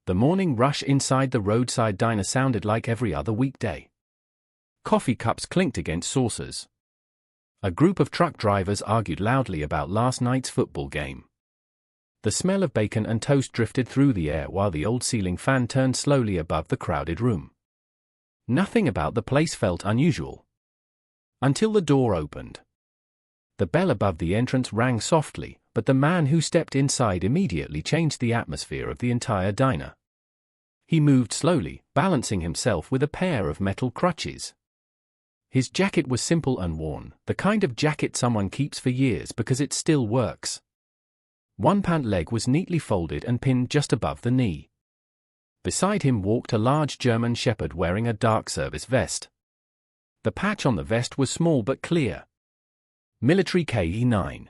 The morning rush inside the roadside diner sounded like every other weekday. Coffee cups clinked against saucers. A group of truck drivers argued loudly about last night's football game. The smell of bacon and toast drifted through the air while the old ceiling fan turned slowly above the crowded room. Nothing about the place felt unusual. Until the door opened. The bell above the entrance rang softly, but the man who stepped inside immediately changed the atmosphere of the entire diner. He moved slowly, balancing himself with a pair of metal crutches. His jacket was simple and worn, the kind of jacket someone keeps for years because it still works. One pant leg was neatly folded and pinned just above the knee. Beside him walked a large German shepherd wearing a dark service vest. The patch on the vest was small but clear. Military KE9.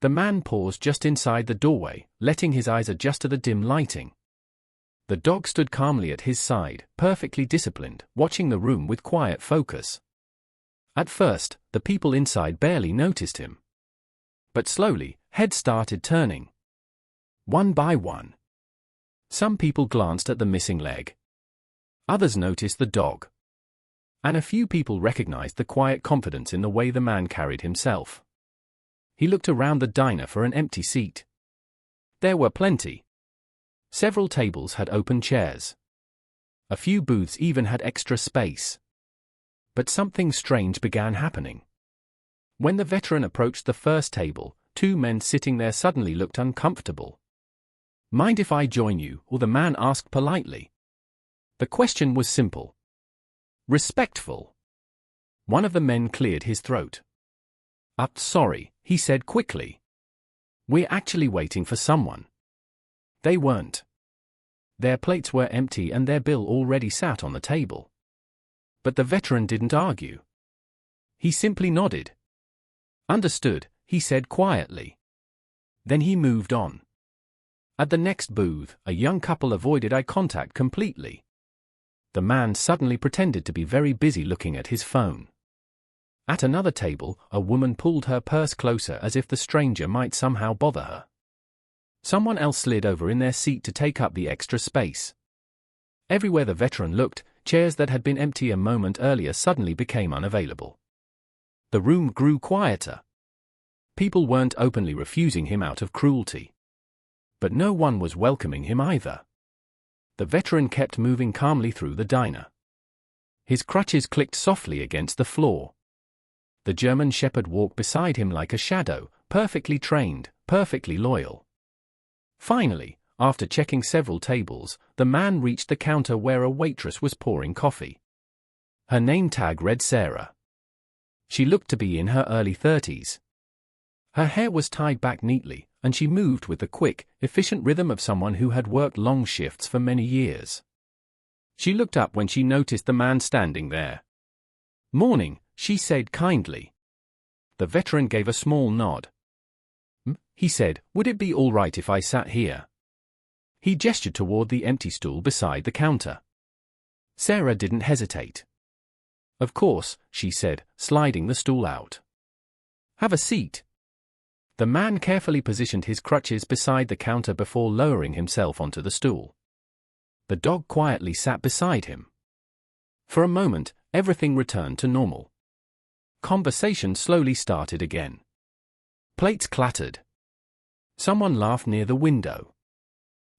The man paused just inside the doorway, letting his eyes adjust to the dim lighting. The dog stood calmly at his side, perfectly disciplined, watching the room with quiet focus. At first, the people inside barely noticed him. But slowly, heads started turning. One by one. Some people glanced at the missing leg. Others noticed the dog. And a few people recognized the quiet confidence in the way the man carried himself. He looked around the diner for an empty seat. There were plenty. Several tables had open chairs. A few booths even had extra space. But something strange began happening. When the veteran approached the first table, two men sitting there suddenly looked uncomfortable. "Mind if I join you?" or the man asked politely. The question was simple. Respectful. One of the men cleared his throat. Sorry," he said quickly. "We're actually waiting for someone." They weren't. Their plates were empty and their bill already sat on the table. But the veteran didn't argue. He simply nodded. "Understood," he said quietly. Then he moved on. At the next booth, a young couple avoided eye contact completely. The man suddenly pretended to be very busy looking at his phone. At another table, a woman pulled her purse closer as if the stranger might somehow bother her. Someone else slid over in their seat to take up the extra space. Everywhere the veteran looked, chairs that had been empty a moment earlier suddenly became unavailable. The room grew quieter. People weren't openly refusing him out of cruelty. But no one was welcoming him either. The veteran kept moving calmly through the diner. His crutches clicked softly against the floor. The German shepherd walked beside him like a shadow, perfectly trained, perfectly loyal. Finally, after checking several tables, the man reached the counter where a waitress was pouring coffee. Her name tag read Sarah. She looked to be in her early 30s. Her hair was tied back neatly, and she moved with the quick, efficient rhythm of someone who had worked long shifts for many years. She looked up when she noticed the man standing there. "Morning," she said kindly. The veteran gave a small nod. He said, "Would it be all right if I sat here?" He gestured toward the empty stool beside the counter. Sarah didn't hesitate. "Of course," she said, sliding the stool out. "Have a seat." The man carefully positioned his crutches beside the counter before lowering himself onto the stool. The dog quietly sat beside him. For a moment, everything returned to normal. Conversation slowly started again. Plates clattered. Someone laughed near the window.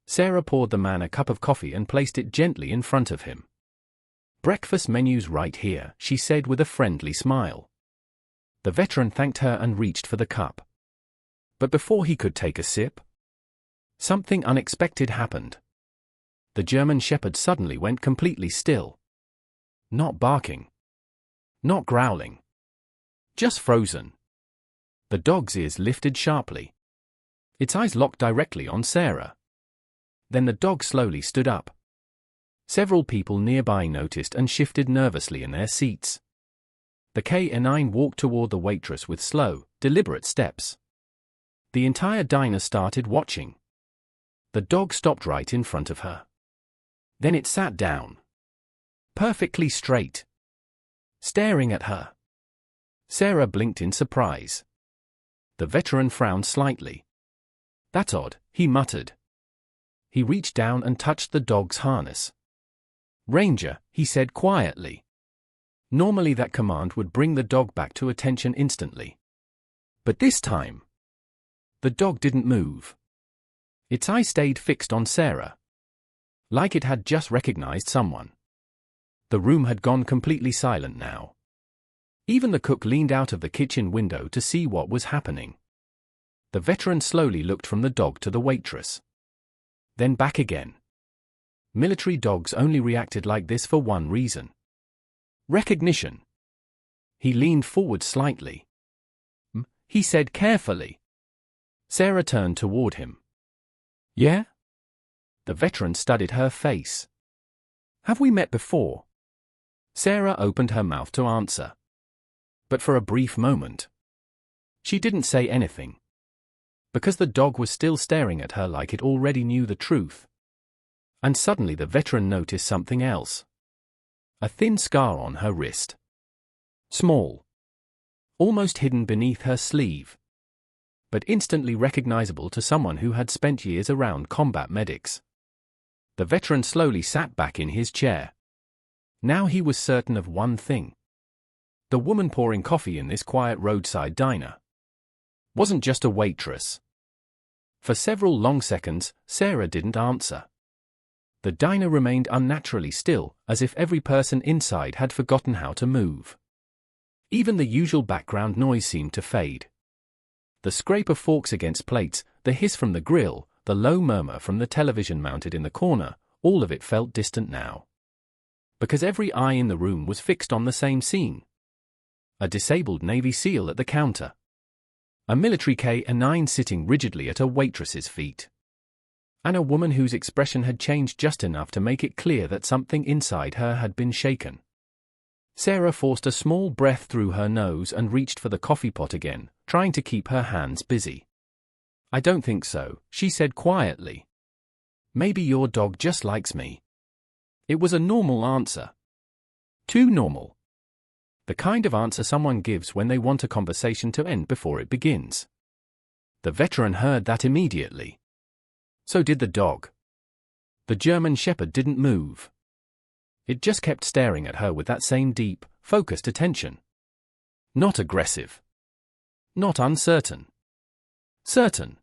Sarah poured the man a cup of coffee and placed it gently in front of him. "Breakfast menu's right here," she said with a friendly smile. The veteran thanked her and reached for the cup. But before he could take a sip, something unexpected happened. The German shepherd suddenly went completely still. Not barking. Not growling. Just frozen. The dog's ears lifted sharply. Its eyes locked directly on Sarah. Then the dog slowly stood up. Several people nearby noticed and shifted nervously in their seats. The K9 walked toward the waitress with slow, deliberate steps. The entire diner started watching. The dog stopped right in front of her. Then it sat down. Perfectly straight. Staring at her. Sarah blinked in surprise. The veteran frowned slightly. "That's odd," he muttered. He reached down and touched the dog's harness. "Ranger," he said quietly. Normally that command would bring the dog back to attention instantly. But this time, the dog didn't move. Its eye stayed fixed on Sarah, like it had just recognized someone. The room had gone completely silent now. Even the cook leaned out of the kitchen window to see what was happening. The veteran slowly looked from the dog to the waitress, then back again. Military dogs only reacted like this for one reason: recognition. He leaned forward slightly. He said carefully. Sarah turned toward him. "Yeah?" The veteran studied her face. "Have we met before?" Sarah opened her mouth to answer. But for a brief moment, she didn't say anything, because the dog was still staring at her like it already knew the truth. And suddenly the veteran noticed something else. A thin scar on her wrist. Small. Almost hidden beneath her sleeve. But instantly recognizable to someone who had spent years around combat medics. The veteran slowly sat back in his chair. Now he was certain of one thing. The woman pouring coffee in this quiet roadside diner wasn't just a waitress. For several long seconds, Sarah didn't answer. The diner remained unnaturally still, as if every person inside had forgotten how to move. Even the usual background noise seemed to fade. The scrape of forks against plates, the hiss from the grill, the low murmur from the television mounted in the corner, all of it felt distant now. Because every eye in the room was fixed on the same scene. A disabled Navy SEAL at the counter. A military K-9 sitting rigidly at a waitress's feet. And a woman whose expression had changed just enough to make it clear that something inside her had been shaken. Sarah forced a small breath through her nose and reached for the coffee pot again, trying to keep her hands busy. "I don't think so," she said quietly. "Maybe your dog just likes me." It was a normal answer. Too normal. The kind of answer someone gives when they want a conversation to end before it begins. The veteran heard that immediately. So did the dog. The German Shepherd didn't move. It just kept staring at her with that same deep, focused attention. Not aggressive. Not uncertain. Certain.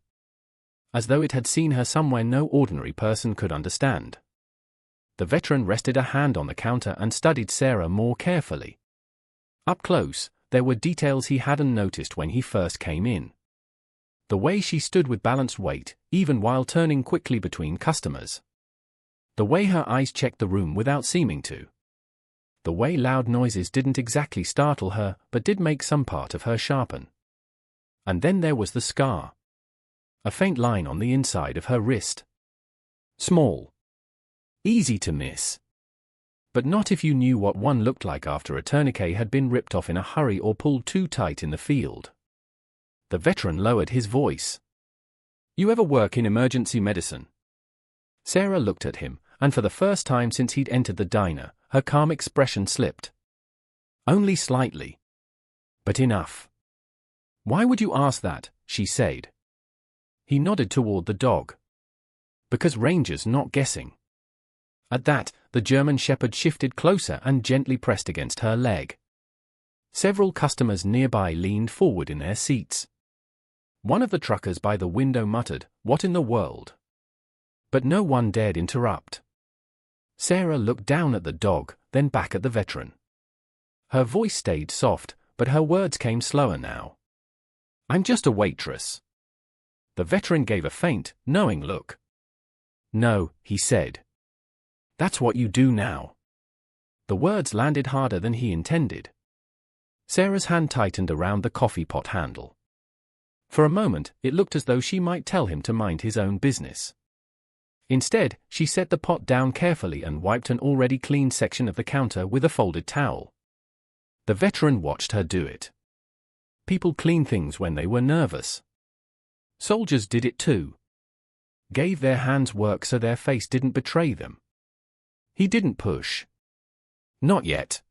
As though it had seen her somewhere no ordinary person could understand. The veteran rested a hand on the counter and studied Sarah more carefully. Up close, there were details he hadn't noticed when he first came in. The way she stood with balanced weight, even while turning quickly between customers. The way her eyes checked the room without seeming to. The way loud noises didn't exactly startle her, but did make some part of her sharpen. And then there was the scar. A faint line on the inside of her wrist. Small. Easy to miss. But not if you knew what one looked like after a tourniquet had been ripped off in a hurry or pulled too tight in the field. The veteran lowered his voice. "You ever work in emergency medicine?" Sarah looked at him, and for the first time since he'd entered the diner, her calm expression slipped. Only slightly. But enough. "Why would you ask that?" she said. He nodded toward the dog. "Because Ranger's not guessing." At that, the German Shepherd shifted closer and gently pressed against her leg. Several customers nearby leaned forward in their seats. One of the truckers by the window muttered, "What in the world?" But no one dared interrupt. Sarah looked down at the dog, then back at the veteran. Her voice stayed soft, but her words came slower now. "I'm just a waitress." The veteran gave a faint, knowing look. "No," he said. "That's what you do now." The words landed harder than he intended. Sarah's hand tightened around the coffee pot handle. For a moment, it looked as though she might tell him to mind his own business. Instead, she set the pot down carefully and wiped an already clean section of the counter with a folded towel. The veteran watched her do it. People clean things when they were nervous. Soldiers did it too. Gave their hands work so their face didn't betray them. He didn't push. Not yet.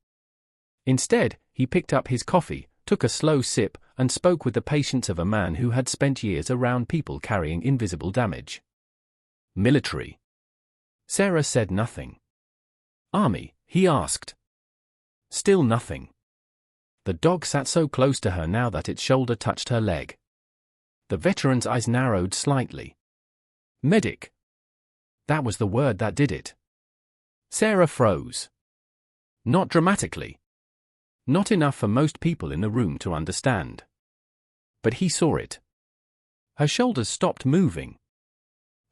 Instead, he picked up his coffee, took a slow sip, and spoke with the patience of a man who had spent years around people carrying invisible damage. Military. Sarah said nothing. Army, he asked. Still nothing. The dog sat so close to her now that its shoulder touched her leg. The veteran's eyes narrowed slightly. Medic. That was the word that did it. Sarah froze. Not dramatically. Not enough for most people in the room to understand. But he saw it. Her shoulders stopped moving.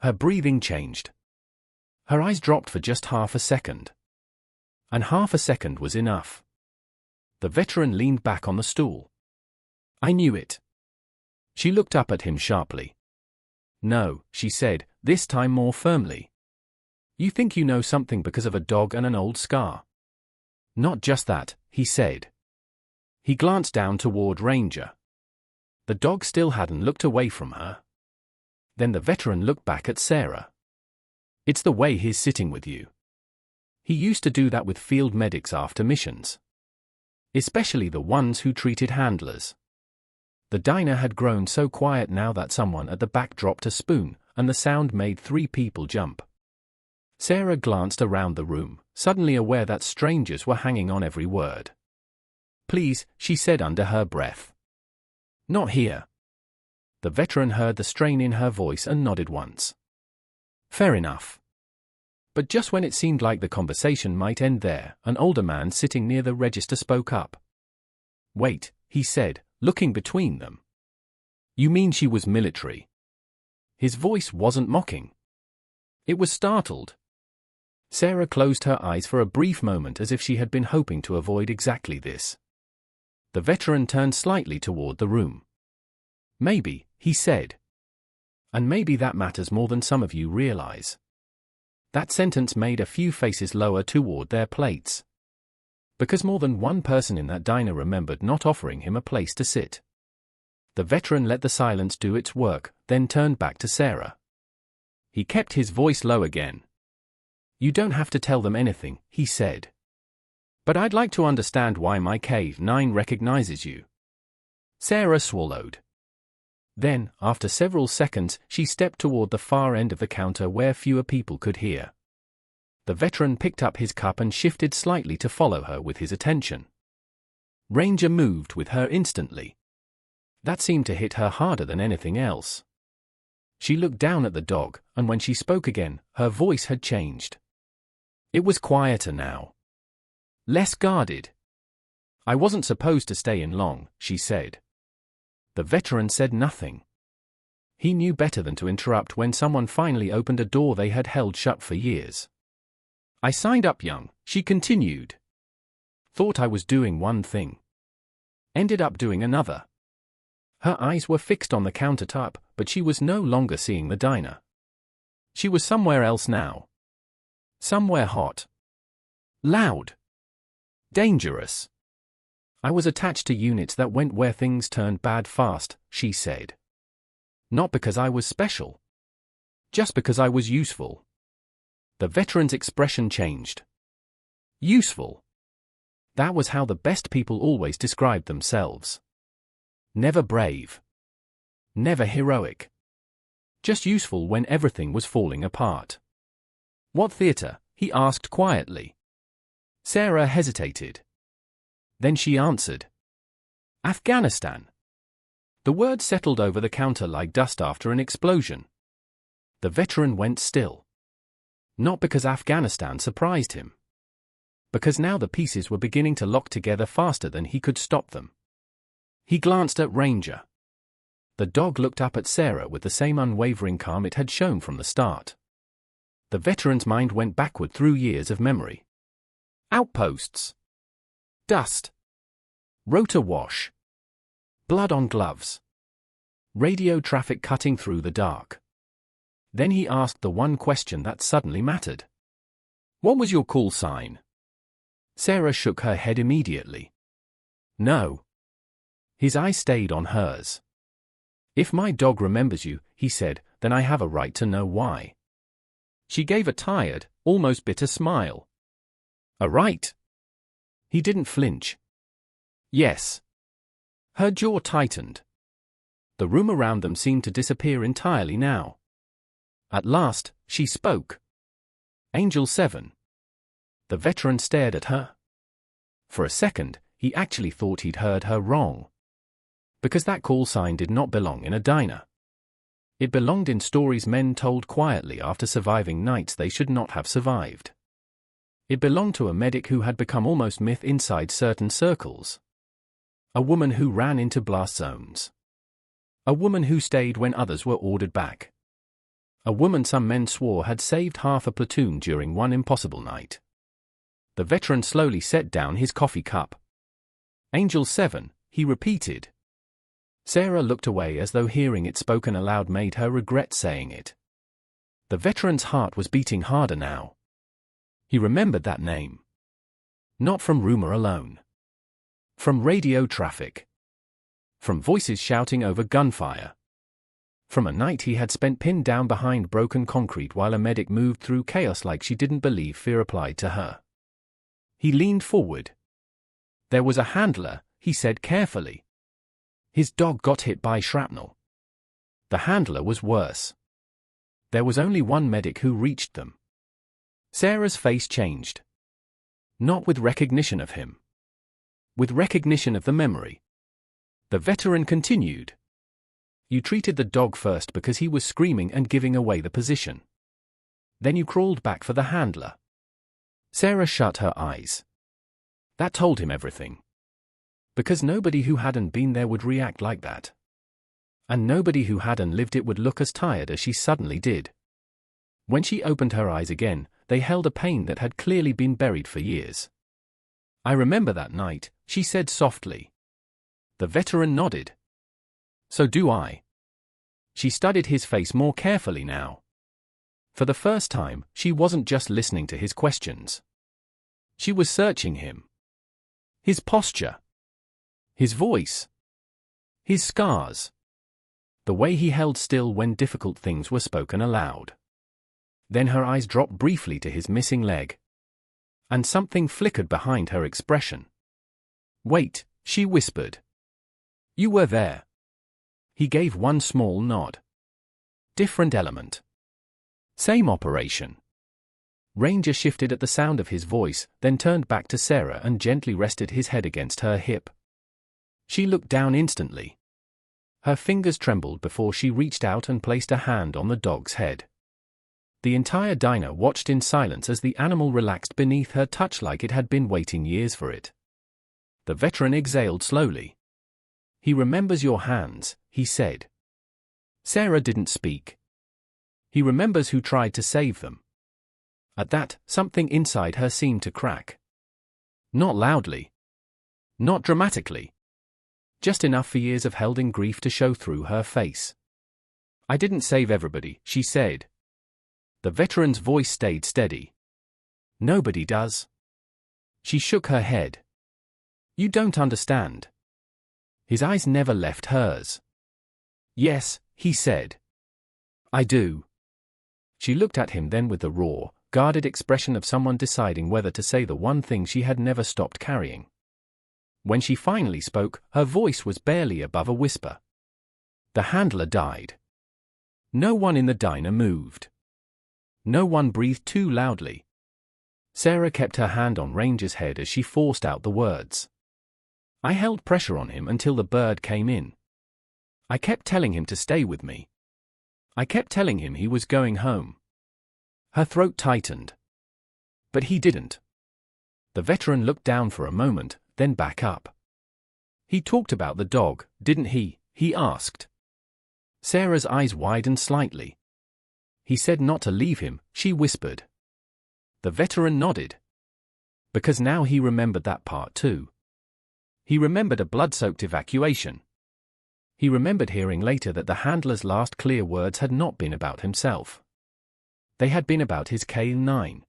Her breathing changed. Her eyes dropped for just half a second. And half a second was enough. The veteran leaned back on the stool. I knew it. She looked up at him sharply. No, she said, this time more firmly. You think you know something because of a dog and an old scar. Not just that, he said. He glanced down toward Ranger. The dog still hadn't looked away from her. Then the veteran looked back at Sarah. It's the way he's sitting with you. He used to do that with field medics after missions. Especially the ones who treated handlers. The diner had grown so quiet now that someone at the back dropped a spoon, and the sound made 3 people jump. Sarah glanced around the room, suddenly aware that strangers were hanging on every word. Please, she said under her breath. Not here. The veteran heard the strain in her voice and nodded once. Fair enough. But just when it seemed like the conversation might end there, an older man sitting near the register spoke up. Wait, he said, looking between them. You mean she was military? His voice wasn't mocking. It was startled. Sarah closed her eyes for a brief moment as if she had been hoping to avoid exactly this. The veteran turned slightly toward the room. Maybe, he said. And maybe that matters more than some of you realize. That sentence made a few faces lower toward their plates. Because more than one person in that diner remembered not offering him a place to sit. The veteran let the silence do its work, then turned back to Sarah. He kept his voice low again. You don't have to tell them anything, he said. But I'd like to understand why my K-9 recognizes you. Sarah swallowed. Then, after several seconds, she stepped toward the far end of the counter where fewer people could hear. The veteran picked up his cup and shifted slightly to follow her with his attention. Ranger moved with her instantly. That seemed to hit her harder than anything else. She looked down at the dog, and when she spoke again, her voice had changed. It was quieter now. Less guarded. I wasn't supposed to stay in long, she said. The veteran said nothing. He knew better than to interrupt when someone finally opened a door they had held shut for years. I signed up young, she continued. Thought I was doing one thing. Ended up doing another. Her eyes were fixed on the countertop, but she was no longer seeing the diner. She was somewhere else now. Somewhere hot. Loud. Dangerous. I was attached to units that went where things turned bad fast, she said. Not because I was special. Just because I was useful. The veteran's expression changed. Useful. That was how the best people always described themselves. Never brave. Never heroic. Just useful when everything was falling apart. What theater? He asked quietly. Sarah hesitated. Then she answered. Afghanistan. The word settled over the counter like dust after an explosion. The veteran went still. Not because Afghanistan surprised him. Because now the pieces were beginning to lock together faster than he could stop them. He glanced at Ranger. The dog looked up at Sarah with the same unwavering calm it had shown from the start. The veteran's mind went backward through years of memory. Outposts. Dust. Rotor wash. Blood on gloves. Radio traffic cutting through the dark. Then he asked the one question that suddenly mattered. What was your call sign? Sarah shook her head immediately. No. His eyes stayed on hers. If my dog remembers you, he said, then I have a right to know why. She gave a tired, almost bitter smile. A right? He didn't flinch. Yes. Her jaw tightened. The room around them seemed to disappear entirely now. At last, she spoke. "Angel 7. The veteran stared at her. For a second, he actually thought he'd heard her wrong. Because that call sign did not belong in a diner. It belonged in stories men told quietly after surviving nights they should not have survived. It belonged to a medic who had become almost myth inside certain circles. A woman who ran into blast zones. A woman who stayed when others were ordered back. A woman some men swore had saved half a platoon during one impossible night. The veteran slowly set down his coffee cup. "Angel 7, he repeated. Sarah looked away as though hearing it spoken aloud made her regret saying it. The veteran's heart was beating harder now. He remembered that name. Not from rumor alone. From radio traffic. From voices shouting over gunfire. From a night he had spent pinned down behind broken concrete while a medic moved through chaos like she didn't believe fear applied to her. He leaned forward. "There was a handler," he said carefully. "His dog got hit by shrapnel. The handler was worse. There was only one medic who reached them." Sarah's face changed. Not with recognition of him. With recognition of the memory. The veteran continued. "You treated the dog first because he was screaming and giving away the position. Then you crawled back for the handler." Sarah shut her eyes. That told him everything. Because nobody who hadn't been there would react like that. And nobody who hadn't lived it would look as tired as she suddenly did. When she opened her eyes again, they held a pain that had clearly been buried for years. "I remember that night," she said softly. The veteran nodded. "So do I." She studied his face more carefully now. For the first time, she wasn't just listening to his questions. She was searching him. His posture. His voice. His scars. The way he held still when difficult things were spoken aloud. Then her eyes dropped briefly to his missing leg. And something flickered behind her expression. "Wait," she whispered. "You were there." He gave one small nod. Different element. Same operation. Ranger shifted at the sound of his voice, then turned back to Sarah and gently rested his head against her hip. She looked down instantly. Her fingers trembled before she reached out and placed a hand on the dog's head. The entire diner watched in silence as the animal relaxed beneath her touch like it had been waiting years for it. The veteran exhaled slowly. "He remembers your hands," he said. Sarah didn't speak. "He remembers who tried to save them." At that, something inside her seemed to crack. Not loudly. Not dramatically. Just enough for years of held in grief to show through her face. "I didn't save everybody," she said. The veteran's voice stayed steady. "Nobody does." She shook her head. "You don't understand." His eyes never left hers. "Yes," he said. "I do." She looked at him then with the raw, guarded expression of someone deciding whether to say the one thing she had never stopped carrying. When she finally spoke, her voice was barely above a whisper. "The handler died." No one in the diner moved. No one breathed too loudly. Sarah kept her hand on Ranger's head as she forced out the words. "I held pressure on him until the bird came in. I kept telling him to stay with me. I kept telling him he was going home." Her throat tightened. But he didn't. The veteran looked down for a moment, then back up. "He talked about the dog, didn't he?" he asked. Sarah's eyes widened slightly. "He said not to leave him," she whispered. The veteran nodded. Because now he remembered that part too. He remembered a blood-soaked evacuation. He remembered hearing later that the handler's last clear words had not been about himself. They had been about his K9.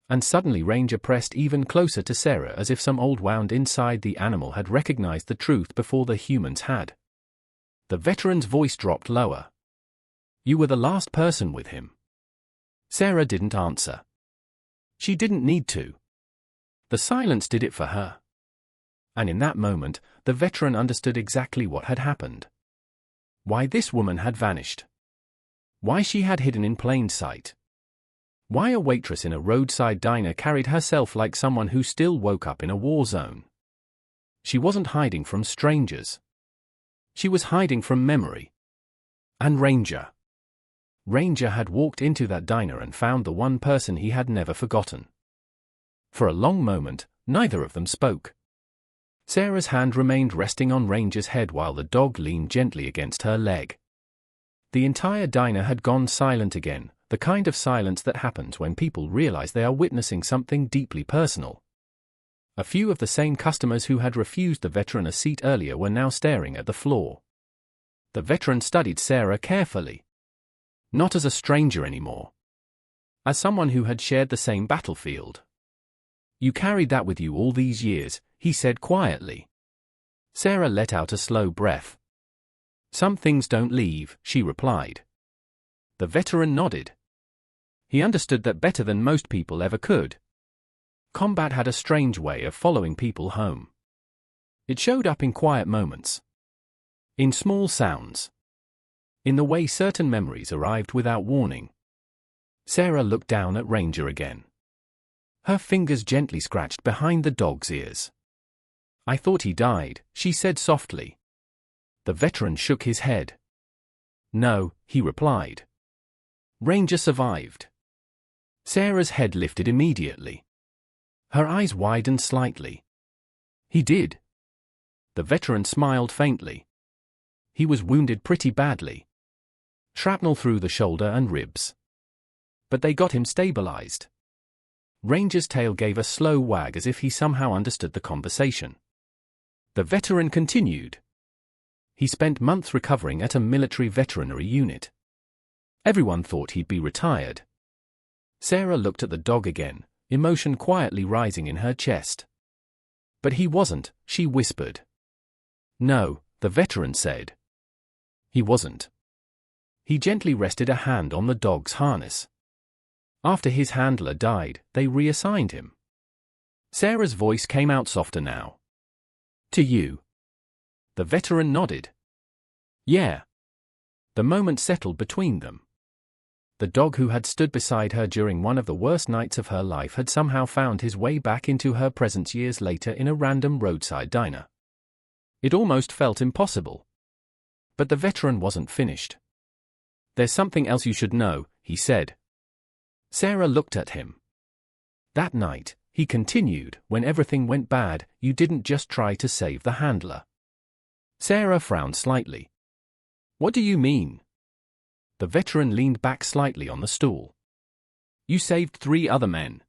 And suddenly Ranger pressed even closer to Sarah as if some old wound inside the animal had recognized the truth before the humans had. The veteran's voice dropped lower. "You were the last person with him." Sarah didn't answer. She didn't need to. The silence did it for her. And in that moment, the veteran understood exactly what had happened. Why this woman had vanished. Why she had hidden in plain sight. Why a waitress in a roadside diner carried herself like someone who still woke up in a war zone. She wasn't hiding from strangers. She was hiding from memory. And Ranger. Ranger had walked into that diner and found the one person he had never forgotten. For a long moment, neither of them spoke. Sarah's hand remained resting on Ranger's head while the dog leaned gently against her leg. The entire diner had gone silent again, the kind of silence that happens when people realize they are witnessing something deeply personal. A few of the same customers who had refused the veteran a seat earlier were now staring at the floor. The veteran studied Sarah carefully. Not as a stranger anymore. As someone who had shared the same battlefield. "You carried that with you all these years," he said quietly. Sarah let out a slow breath. "Some things don't leave," she replied. The veteran nodded. He understood that better than most people ever could. Combat had a strange way of following people home. It showed up in quiet moments. In small sounds. In the way certain memories arrived without warning. Sarah looked down at Ranger again. Her fingers gently scratched behind the dog's ears. "I thought he died," she said softly. The veteran shook his head. "No," he replied. "Ranger survived." Sarah's head lifted immediately. Her eyes widened slightly. "He did." The veteran smiled faintly. "He was wounded pretty badly. Shrapnel through the shoulder and ribs. But they got him stabilized." Ranger's tail gave a slow wag as if he somehow understood the conversation. The veteran continued. He spent months recovering at a military veterinary unit. Everyone thought he'd be retired. Sarah looked at the dog again, emotion quietly rising in her chest. "But he wasn't," she whispered. "No," the veteran said. "He wasn't." He gently rested a hand on the dog's harness. After his handler died, they reassigned him. Sarah's voice came out softer now. "To you." The veteran nodded. "Yeah." The moment settled between them. The dog who had stood beside her during one of the worst nights of her life had somehow found his way back into her presence years later in a random roadside diner. It almost felt impossible. But the veteran wasn't finished. "There's something else you should know," he said. Sarah looked at him. "That night," he continued, "when everything went bad, you didn't just try to save the handler." Sarah frowned slightly. "What do you mean?" The veteran leaned back slightly on the stool. "You saved 3 other men."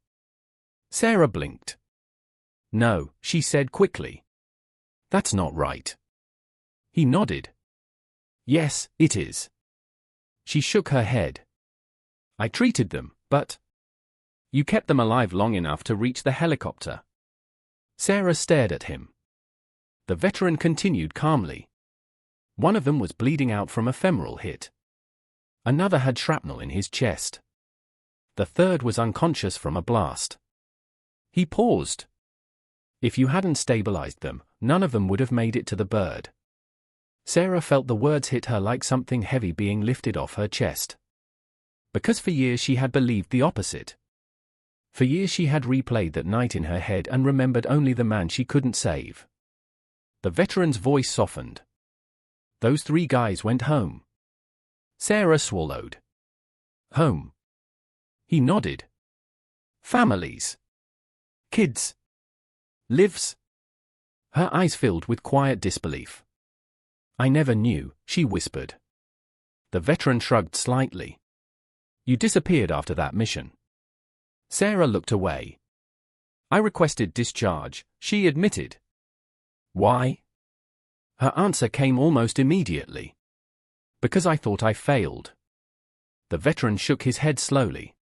Sarah blinked. "No," she said quickly. "That's not right." He nodded. "Yes, it is." She shook her head. "I treated them, but you kept them alive long enough to reach the helicopter." Sarah stared at him. The veteran continued calmly. "One of them was bleeding out from a femoral hit. Another had shrapnel in his chest. The third was unconscious from a blast." He paused. "If you hadn't stabilized them, none of them would have made it to the bird." Sarah felt the words hit her like something heavy being lifted off her chest. Because for years she had believed the opposite. For years she had replayed that night in her head and remembered only the man she couldn't save. The veteran's voice softened. "Those 3 guys went home." Sarah swallowed. "Home?" He nodded. "Families. Kids. Lives." Her eyes filled with quiet disbelief. "I never knew," she whispered. The veteran shrugged slightly. "You disappeared after that mission." Sarah looked away. "I requested discharge," she admitted. "Why?" Her answer came almost immediately. "Because I thought I failed." The veteran shook his head slowly.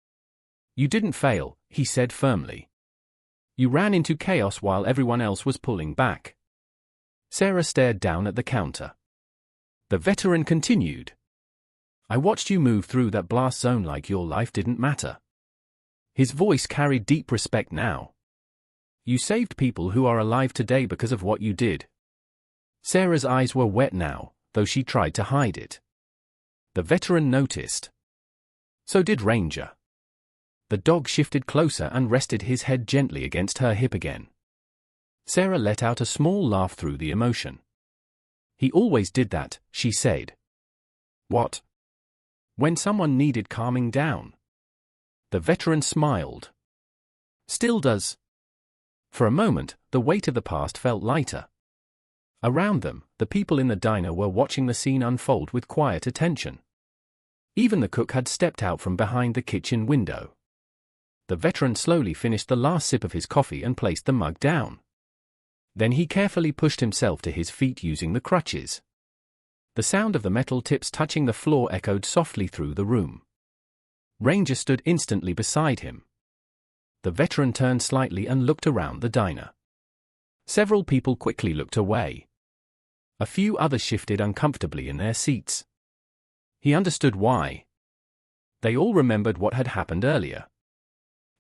"You didn't fail," he said firmly. "You ran into chaos while everyone else was pulling back." Sarah stared down at the counter. The veteran continued. "I watched you move through that blast zone like your life didn't matter." His voice carried deep respect now. "You saved people who are alive today because of what you did." Sarah's eyes were wet now, though she tried to hide it. The veteran noticed. So did Ranger. The dog shifted closer and rested his head gently against her hip again. Sarah let out a small laugh through the emotion. He always did that, she said. What? When someone needed calming down. The veteran smiled. Still does. For a moment, the weight of the past felt lighter. Around them, the people in the diner were watching the scene unfold with quiet attention. Even the cook had stepped out from behind the kitchen window. The veteran slowly finished the last sip of his coffee and placed the mug down. Then he carefully pushed himself to his feet using the crutches. The sound of the metal tips touching the floor echoed softly through the room. Ranger stood instantly beside him. The veteran turned slightly and looked around the diner. Several people quickly looked away. A few others shifted uncomfortably in their seats. He understood why. They all remembered what had happened earlier.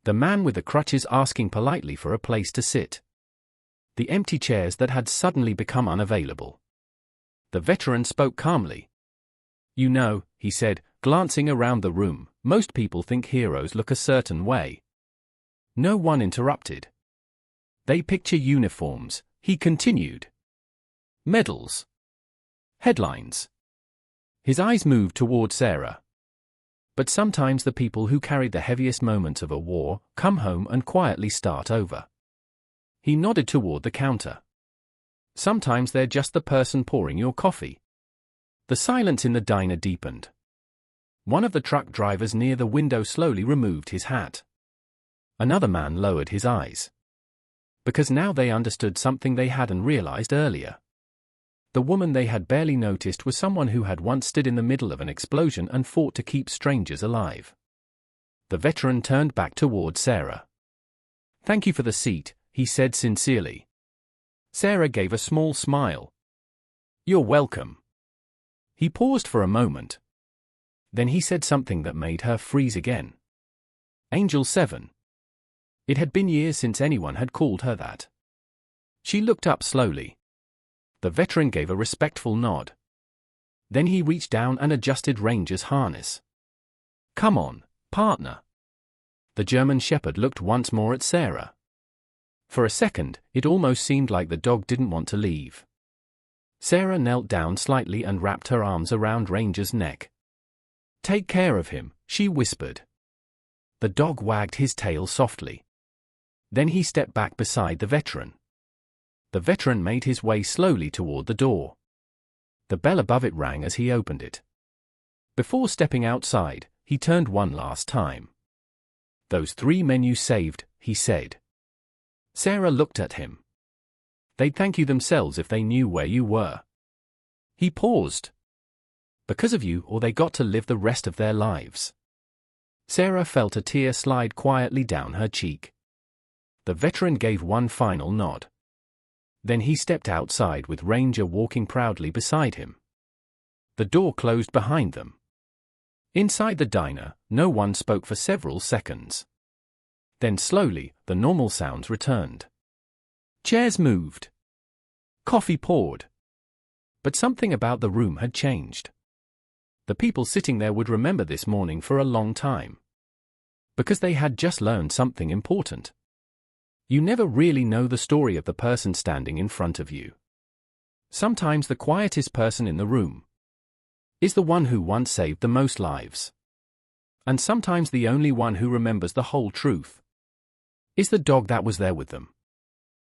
The man with the crutches asking politely for a place to sit. The empty chairs that had suddenly become unavailable. The veteran spoke calmly. You know, he said, glancing around the room, most people think heroes look a certain way. No one interrupted. They picture uniforms, he continued. Medals. Headlines. His eyes moved toward Sarah. But sometimes the people who carried the heaviest moments of a war come home and quietly start over. He nodded toward the counter. Sometimes they're just the person pouring your coffee. The silence in the diner deepened. One of the truck drivers near the window slowly removed his hat. Another man lowered his eyes. Because now they understood something they hadn't realized earlier. The woman they had barely noticed was someone who had once stood in the middle of an explosion and fought to keep strangers alive. The veteran turned back toward Sarah. Thank you for the seat, he said sincerely. Sarah gave a small smile. You're welcome. He paused for a moment. Then he said something that made her freeze again. Angel 7. It had been years since anyone had called her that. She looked up slowly. The veteran gave a respectful nod. Then he reached down and adjusted Ranger's harness. Come on, partner. The German Shepherd looked once more at Sarah. For a second, it almost seemed like the dog didn't want to leave. Sarah knelt down slightly and wrapped her arms around Ranger's neck. Take care of him, she whispered. The dog wagged his tail softly. Then he stepped back beside the veteran. The veteran made his way slowly toward the door. The bell above it rang as he opened it. Before stepping outside, he turned one last time. Those 3 men you saved, he said. Sarah looked at him. They'd thank you themselves if they knew where you were. He paused. Because of you, or they got to live the rest of their lives. Sarah felt a tear slide quietly down her cheek. The veteran gave one final nod. Then he stepped outside with Ranger walking proudly beside him. The door closed behind them. Inside the diner, no one spoke for several seconds. Then slowly, the normal sounds returned. Chairs moved. Coffee poured. But something about the room had changed. The people sitting there would remember this morning for a long time. Because they had just learned something important. You never really know the story of the person standing in front of you. Sometimes the quietest person in the room is the one who once saved the most lives. And sometimes the only one who remembers the whole truth is the dog that was there with them.